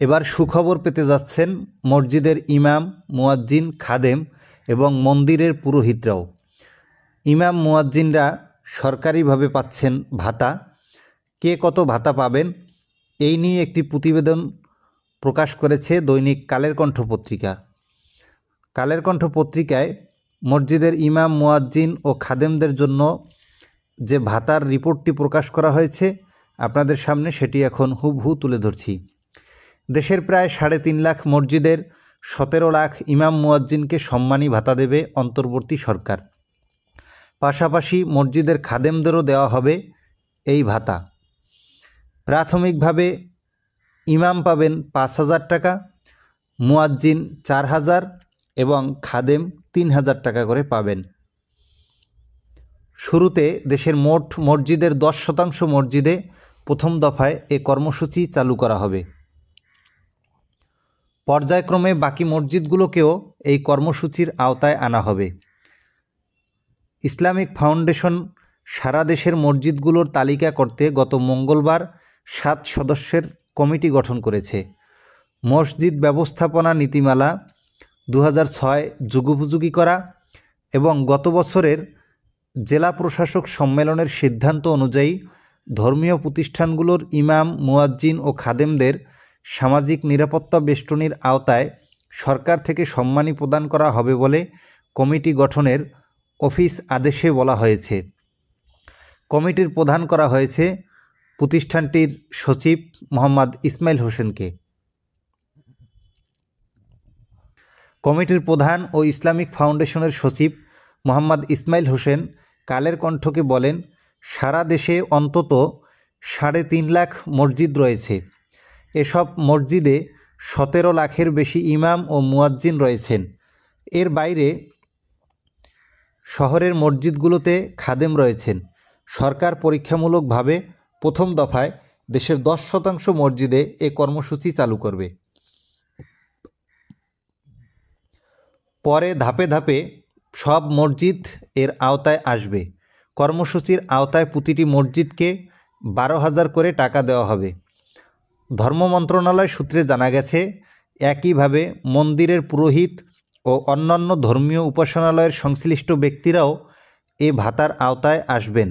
এবার সুখবর পেতে যাচ্ছেন মসজিদের ইমাম, মুয়াজ্জিন, খাদেম এবং মন্দিরের পুরোহিতরাও। ইমাম, মুয়াজ্জিনরা সরকারিভাবে পাচ্ছেন ভাতা। কে কত ভাতা পাবেন এই নিয়ে একটি প্রতিবেদন প্রকাশ করেছে দৈনিক কালের কণ্ঠ পত্রিকা। কালের কণ্ঠ পত্রিকায় মসজিদের ইমাম, মুয়াজ্জিন ও খাদেমদের জন্য যে ভাতার রিপোর্টটি প্রকাশ করা হয়েছে আপনাদের সামনে সেটি এখন হুবহু তুলে ধরছি। দেশের প্রায় 3.5 লাখ মসজিদের 17 লাখ ইমাম, মুয়াজ্জিনকে সম্মানী ভাতা দেবে অন্তর্বর্তী সরকার। পাশাপাশি মসজিদের খাদেমদেরও দেওয়া হবে এই ভাতা। প্রাথমিকভাবে ইমাম পাবেন 5,000 টাকা, মুয়াজ্জিন 4,000 এবং খাদেম 3,000 টাকা করে পাবেন। শুরুতে দেশের মোট মসজিদের 10% মসজিদে প্রথম দফায় এ কর্মসূচি চালু করা হবে। পর্যায়ক্রমে বাকি মসজিদগুলোকেও এই কর্মসূচির আওতায় আনা হবে। ইসলামিক ফাউন্ডেশন সারা দেশের মসজিদগুলোর তালিকা করতে গত মঙ্গলবার 7 সদস্যের কমিটি গঠন করেছে। মসজিদ ব্যবস্থাপনা নীতিমালা 2006 যুগোপযোগী করা এবং গত বছরের জেলা প্রশাসক সম্মেলনের সিদ্ধান্ত অনুযায়ী ধর্মীয় প্রতিষ্ঠানগুলোর ইমাম, মুয়াজ্জিন ও খাদেমদের সামাজিক নিরাপত্তা বেষ্টনীর আওতায় সরকার থেকে সম্মানী প্রদান করা হবে বলে কমিটি গঠনের অফিস আদেশে বলা হয়েছে। কমিটির প্রধান করা হয়েছে প্রতিষ্ঠানটির সচিব মোহাম্মদ ইসমাইল হোসেনকে। কমিটির প্রধান ও ইসলামিক ফাউন্ডেশনের সচিব মোহাম্মদ ইসমাইল হোসেন কালের কণ্ঠকে বলেন, সারা দেশে অন্তত 3.5 লাখ মসজিদ রয়েছে। এসব মসজিদে 17 লাখের বেশি ইমাম ও মুয়াজ্জিন রয়েছেন। এর বাইরে শহরের মসজিদগুলোতে খাদেম রয়েছেন। সরকার পরীক্ষামূলকভাবে প্রথম দফায় দেশের 10% মসজিদে এ কর্মসূচি চালু করবে। পরে ধাপে ধাপে সব মসজিদ এর আওতায় আসবে। কর্মসূচির আওতায় প্রতিটি মসজিদকে 12,000 করে টাকা দেওয়া হবে। ধর্ম মন্ত্রণালয় সূত্রে জানা গেছে, একইভাবে মন্দিরের পুরোহিত ও অন্যান্য ধর্মীয় উপাসনালয়ের সংশ্লিষ্ট ব্যক্তিরাও এ ভাতার আওতায় আসবেন।